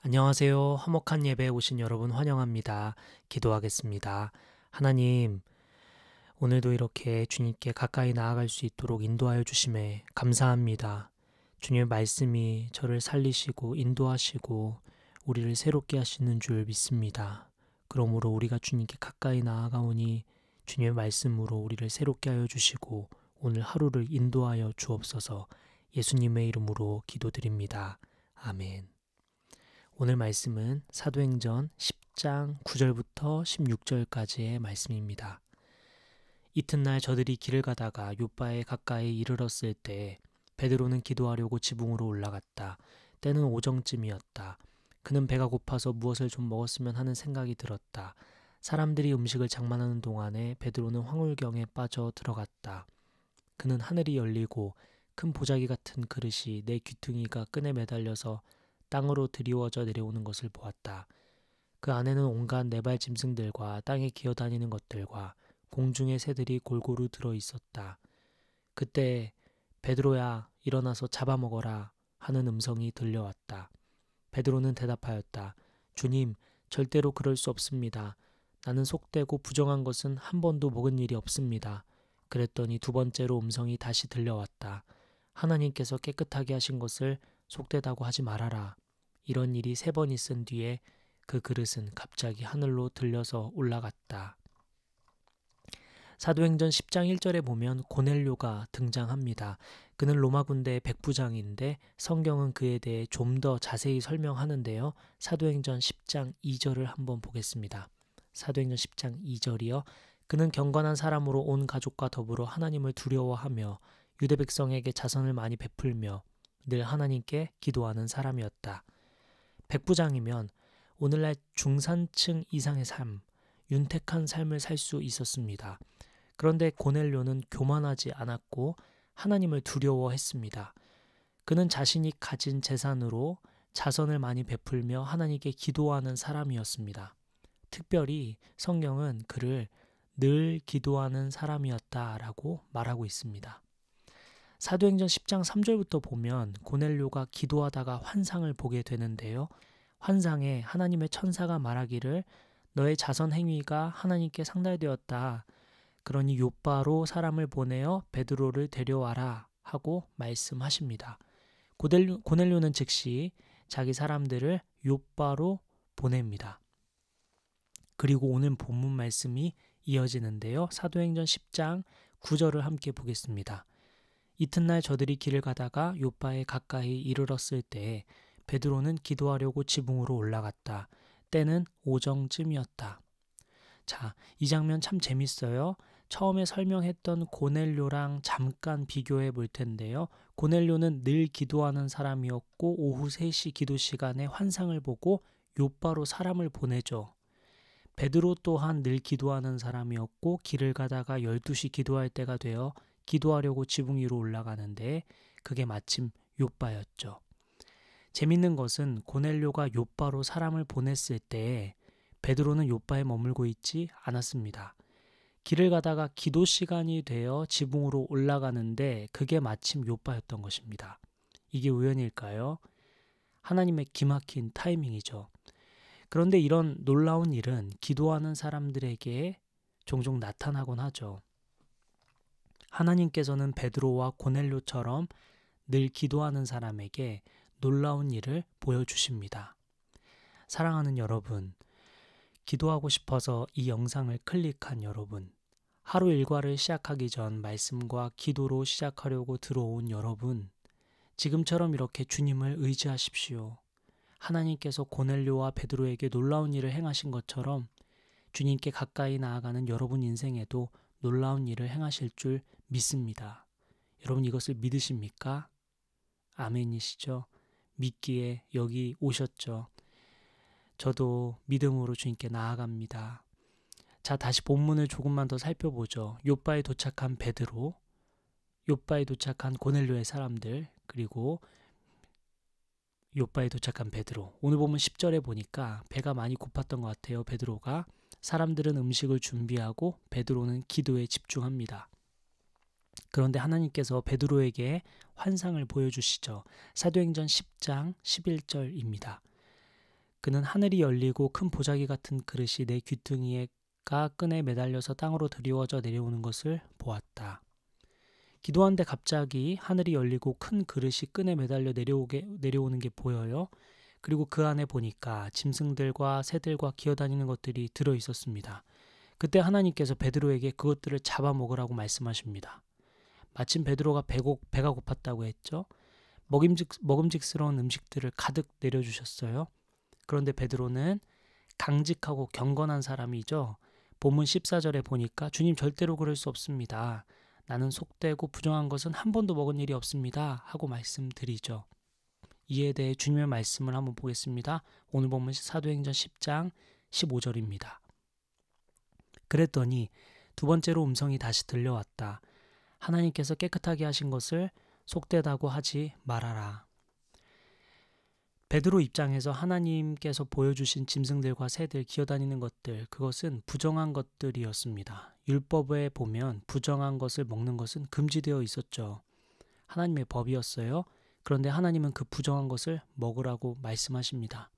안녕하세요. 화목한 예배에 오신 여러분 환영합니다. 기도하겠습니다. 하나님, 오늘도 이렇게 주님께 가까이 나아갈 수 있도록 인도하여 주심에 감사합니다. 주님의 말씀이 저를 살리시고 인도하시고 우리를 새롭게 하시는 줄 믿습니다. 그러므로 우리가 주님께 가까이 나아가오니 주님의 말씀으로 우리를 새롭게 하여 주시고 오늘 하루를 인도하여 주옵소서. 예수님의 이름으로 기도드립니다. 아멘. 오늘 말씀은 사도행전 10장 9절부터 16절까지의 말씀입니다. 이튿날 저들이 길을 가다가 욥바에 가까이 이르렀을 때 베드로는 기도하려고 지붕으로 올라갔다. 때는 오정쯤이었다. 그는 배가 고파서 무엇을 좀 먹었으면 하는 생각이 들었다. 사람들이 음식을 장만하는 동안에 베드로는 황홀경에 빠져 들어갔다. 그는 하늘이 열리고 큰 보자기 같은 그릇이 내 귀퉁이가 끈에 매달려서 땅으로 드리워져 내려오는 것을 보았다. 그 안에는 온갖 네발 짐승들과 땅에 기어다니는 것들과 공중의 새들이 골고루 들어 있었다. 그때 베드로야 일어나서 잡아먹어라 하는 음성이 들려왔다. 베드로는 대답하였다. 주님, 절대로 그럴 수 없습니다. 나는 속되고 부정한 것은 한 번도 먹은 일이 없습니다. 그랬더니 두 번째로 음성이 다시 들려왔다. 하나님께서 깨끗하게 하신 것을 속되다고 하지 말아라. 이런 일이 3번 있은 뒤에 그 그릇은 갑자기 하늘로 들려서 올라갔다. 사도행전 10장 1절에 보면 고넬료가 등장합니다. 그는 로마 군대의 백부장인데 성경은 그에 대해 좀 더 자세히 설명하는데요. 사도행전 10장 2절을 한번 보겠습니다. 사도행전 10장 2절이요. 그는 경건한 사람으로 온 가족과 더불어 하나님을 두려워하며 유대 백성에게 자선을 많이 베풀며 늘 하나님께 기도하는 사람이었다. 백부장이면 오늘날 중산층 이상의 삶, 윤택한 삶을 살 수 있었습니다. 그런데 고넬료는 교만하지 않았고 하나님을 두려워했습니다. 그는 자신이 가진 재산으로 자선을 많이 베풀며 하나님께 기도하는 사람이었습니다. 특별히 성경은 그를 늘 기도하는 사람이었다라고 말하고 있습니다. 사도행전 10장 3절부터 보면 고넬료가 기도하다가 환상을 보게 되는데요. 환상에 하나님의 천사가 말하기를 너의 자선 행위가 하나님께 상달되었다. 그러니 욥바로 사람을 보내어 베드로를 데려와라 하고 말씀하십니다. 고넬료는 즉시 자기 사람들을 욥바로 보냅니다. 그리고 오늘 본문 말씀이 이어지는데요. 사도행전 10장 9절을 함께 보겠습니다. 이튿날 저들이 길을 가다가 욥바에 가까이 이르렀을 때 베드로는 기도하려고 지붕으로 올라갔다. 때는 오정쯤이었다. 자, 이 장면 참 재밌어요. 처음에 설명했던 고넬료랑 잠깐 비교해 볼 텐데요. 고넬료는 늘 기도하는 사람이었고 오후 3시 기도 시간에 환상을 보고 욥바로 사람을 보내죠. 베드로 또한 늘 기도하는 사람이었고 길을 가다가 12시 기도할 때가 되어 기도하려고 지붕 위로 올라가는데 그게 마침 욥바였죠. 재밌는 것은 고넬료가 욥바로 사람을 보냈을 때 베드로는 욥바에 머물고 있지 않았습니다. 길을 가다가 기도 시간이 되어 지붕으로 올라가는데 그게 마침 욥바였던 것입니다. 이게 우연일까요? 하나님의 기막힌 타이밍이죠. 그런데 이런 놀라운 일은 기도하는 사람들에게 종종 나타나곤 하죠. 하나님께서는 베드로와 고넬료처럼 늘 기도하는 사람에게 놀라운 일을 보여주십니다. 사랑하는 여러분, 기도하고 싶어서 이 영상을 클릭한 여러분, 하루 일과를 시작하기 전 말씀과 기도로 시작하려고 들어온 여러분, 지금처럼 이렇게 주님을 의지하십시오. 하나님께서 고넬료와 베드로에게 놀라운 일을 행하신 것처럼 주님께 가까이 나아가는 여러분 인생에도 놀라운 일을 행하실 줄 믿습니다. 여러분 이것을 믿으십니까? 아멘이시죠? 믿기에 여기 오셨죠? 저도 믿음으로 주님께 나아갑니다. 자, 다시 본문을 조금만 더 살펴보죠. 욥바에 도착한 베드로, 욥바에 도착한 고넬료의 사람들, 그리고 욥바에 도착한 베드로. 오늘 보면 10절에 보니까 배가 많이 고팠던 것 같아요. 베드로가. 사람들은 음식을 준비하고 베드로는 기도에 집중합니다. 그런데 하나님께서 베드로에게 환상을 보여주시죠. 사도행전 10장 11절입니다. 그는 하늘이 열리고 큰 보자기 같은 그릇이 내 귀퉁이가 끈에 매달려서 땅으로 드리워져 내려오는 것을 보았다. 기도하는데 갑자기 하늘이 열리고 큰 그릇이 끈에 매달려 내려오는 게 보여요. 그리고 그 안에 보니까 짐승들과 새들과 기어다니는 것들이 들어 있었습니다. 그때 하나님께서 베드로에게 그것들을 잡아먹으라고 말씀하십니다. 마침 베드로가 배가 고팠다고 했죠. 먹음직스러운 음식들을 가득 내려주셨어요. 그런데 베드로는 강직하고 경건한 사람이죠. 본문 14절에 보니까 주님 절대로 그럴 수 없습니다. 나는 속되고 부정한 것은 한 번도 먹은 일이 없습니다. 하고 말씀드리죠. 이에 대해 주님의 말씀을 한번 보겠습니다. 오늘 본문 사도행전 10장 15절입니다. 그랬더니 두 번째로 음성이 다시 들려왔다. 하나님께서 깨끗하게 하신 것을 속되다고 하지 말아라. 베드로 입장에서 하나님께서 보여주신 짐승들과 새들, 기어다니는 것들, 그것은 부정한 것들이었습니다. 율법에 보면 부정한 것을 먹는 것은 금지되어 있었죠. 하나님의 법이었어요. 그런데 하나님은 그 부정한 것을 먹으라고 말씀하십니다.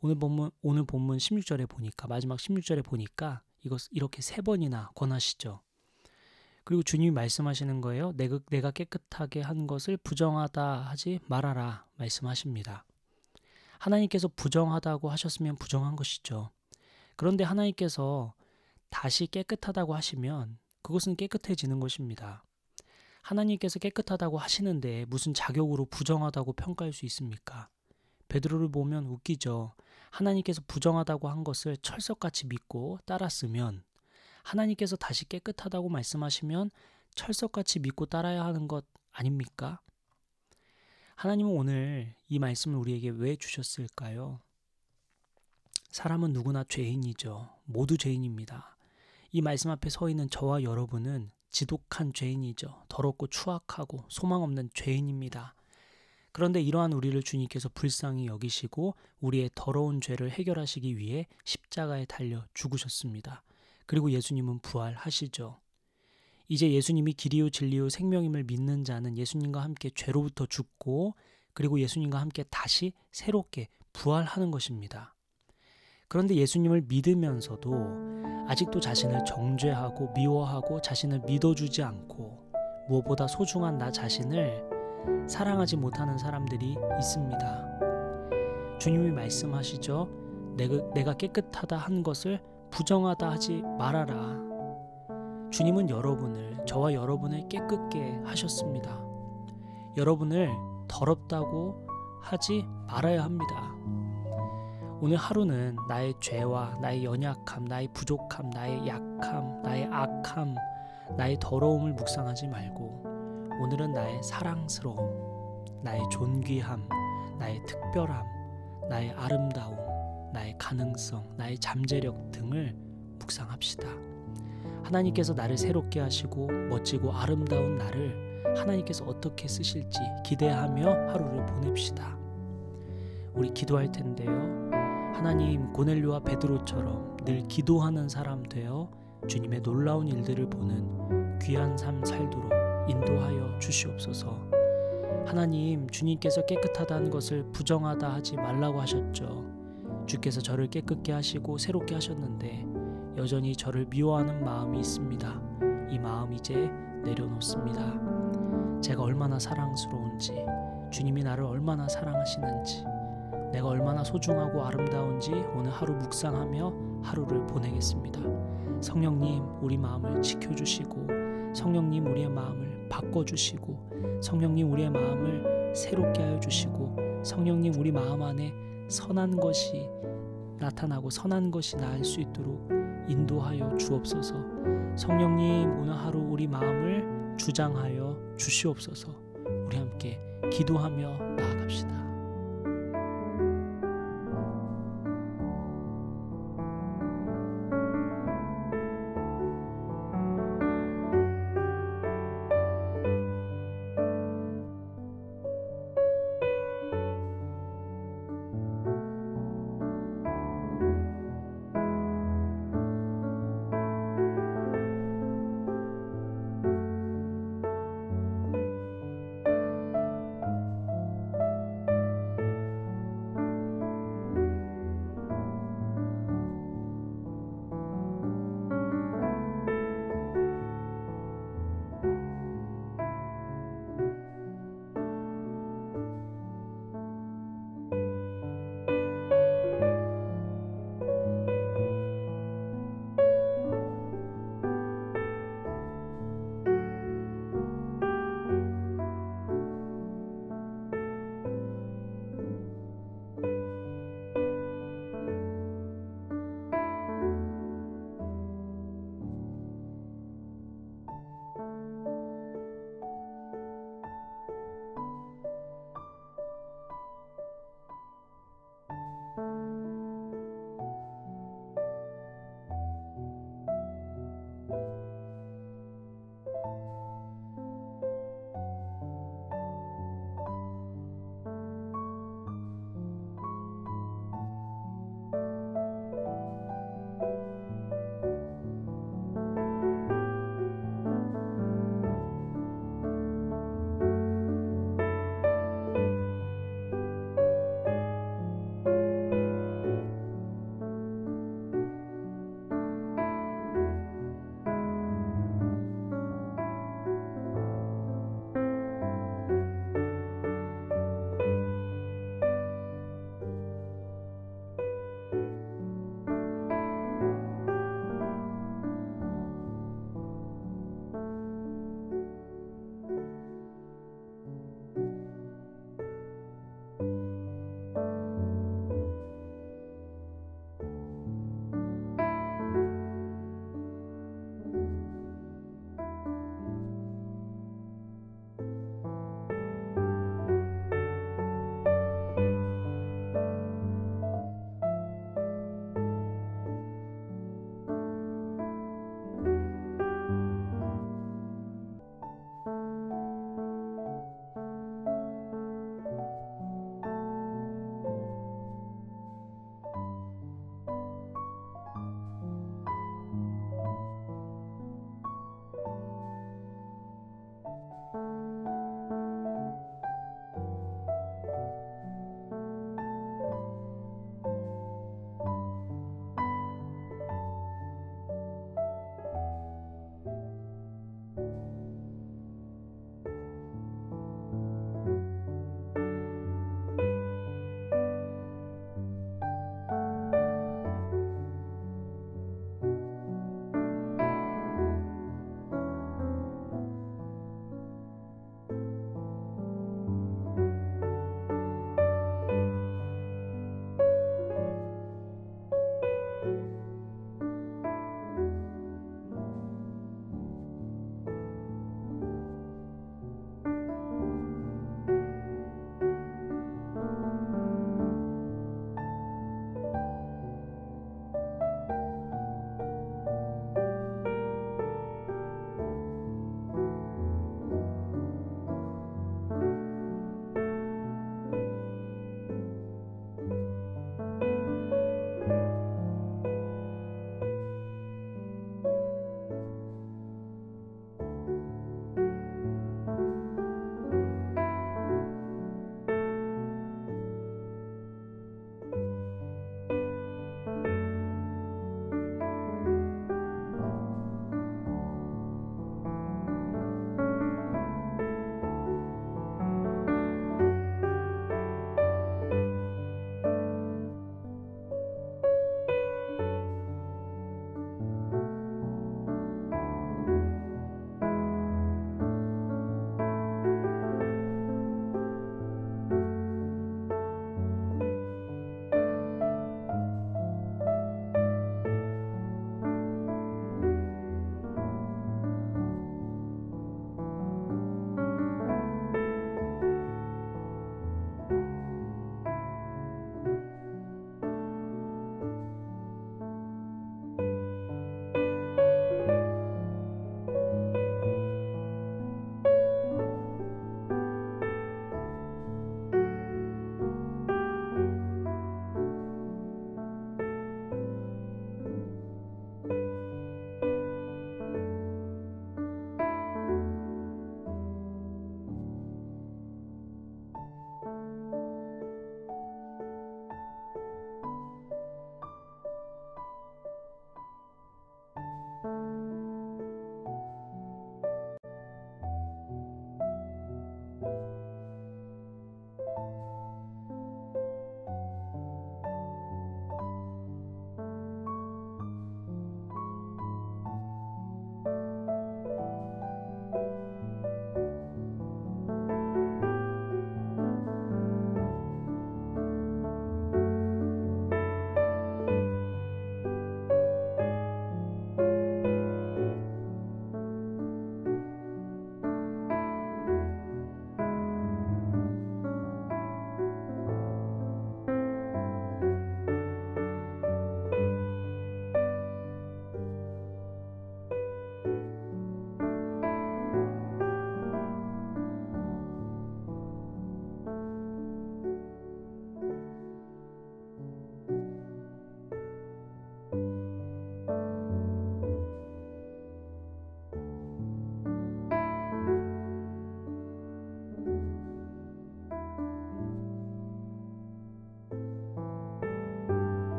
오늘 본문 16절에 보니까, 마지막 16절에 보니까 이렇게 3번이나 권하시죠. 그리고 주님이 말씀하시는 거예요. 내가 깨끗하게 한 것을 부정하다 하지 말아라 말씀하십니다. 하나님께서 부정하다고 하셨으면 부정한 것이죠. 그런데 하나님께서 다시 깨끗하다고 하시면 그것은 깨끗해지는 것입니다. 하나님께서 깨끗하다고 하시는데 무슨 자격으로 부정하다고 평가할 수 있습니까? 베드로를 보면 웃기죠. 하나님께서 부정하다고 한 것을 철석같이 믿고 따랐으면 하나님께서 다시 깨끗하다고 말씀하시면 철석같이 믿고 따라야 하는 것 아닙니까? 하나님은 오늘 이 말씀을 우리에게 왜 주셨을까요? 사람은 누구나 죄인이죠. 모두 죄인입니다. 이 말씀 앞에 서 있는 저와 여러분은 지독한 죄인이죠. 더럽고 추악하고 소망 없는 죄인입니다. 그런데 이러한 우리를 주님께서 불쌍히 여기시고 우리의 더러운 죄를 해결하시기 위해 십자가에 달려 죽으셨습니다. 그리고 예수님은 부활하시죠. 이제 예수님이 길이요 진리요 생명임을 믿는 자는 예수님과 함께 죄로부터 죽고 그리고 예수님과 함께 다시 새롭게 부활하는 것입니다. 그런데 예수님을 믿으면서도 아직도 자신을 정죄하고 미워하고 자신을 믿어주지 않고 무엇보다 소중한 나 자신을 사랑하지 못하는 사람들이 있습니다. 주님이 말씀하시죠. 내가 깨끗하다 한 것을 부정하다 하지 말아라. 주님은 저와 여러분을 깨끗게 하셨습니다. 여러분을 더럽다고 하지 말아야 합니다. 오늘 하루는 나의 죄와 나의 연약함, 나의 부족함, 나의 약함, 나의 악함, 나의 더러움을 묵상하지 말고 오늘은 나의 사랑스러움, 나의 존귀함, 나의 특별함, 나의 아름다움, 나의 가능성, 나의 잠재력 등을 묵상합시다. 하나님께서 나를 새롭게 하시고 멋지고 아름다운 나를 하나님께서 어떻게 쓰실지 기대하며 하루를 보냅시다. 우리 기도할 텐데요. 하나님, 고넬료와 베드로처럼 늘 기도하는 사람 되어 주님의 놀라운 일들을 보는 귀한 삶 살도록 인도하여 주시옵소서. 하나님, 주님께서 깨끗하다는 것을 부정하다 하지 말라고 하셨죠. 주께서 저를 깨끗게 하시고 새롭게 하셨는데 여전히 저를 미워하는 마음이 있습니다. 이 마음 이제 내려놓습니다. 제가 얼마나 사랑스러운지, 주님이 나를 얼마나 사랑하시는지, 내가 얼마나 소중하고 아름다운지 오늘 하루 묵상하며 하루를 보내겠습니다. 성령님, 우리 마음을 지켜주시고 성령님, 우리의 마음을 바꿔주시고 성령님, 우리의 마음을 새롭게 하여 주시고 성령님, 우리 마음 안에 선한 것이 나타나고 선한 것이 나을 수 있도록 인도하여 주옵소서. 성령님, 오늘 하루 우리 마음을 주장하여 주시옵소서. 우리 함께 기도하며 나아갑시다.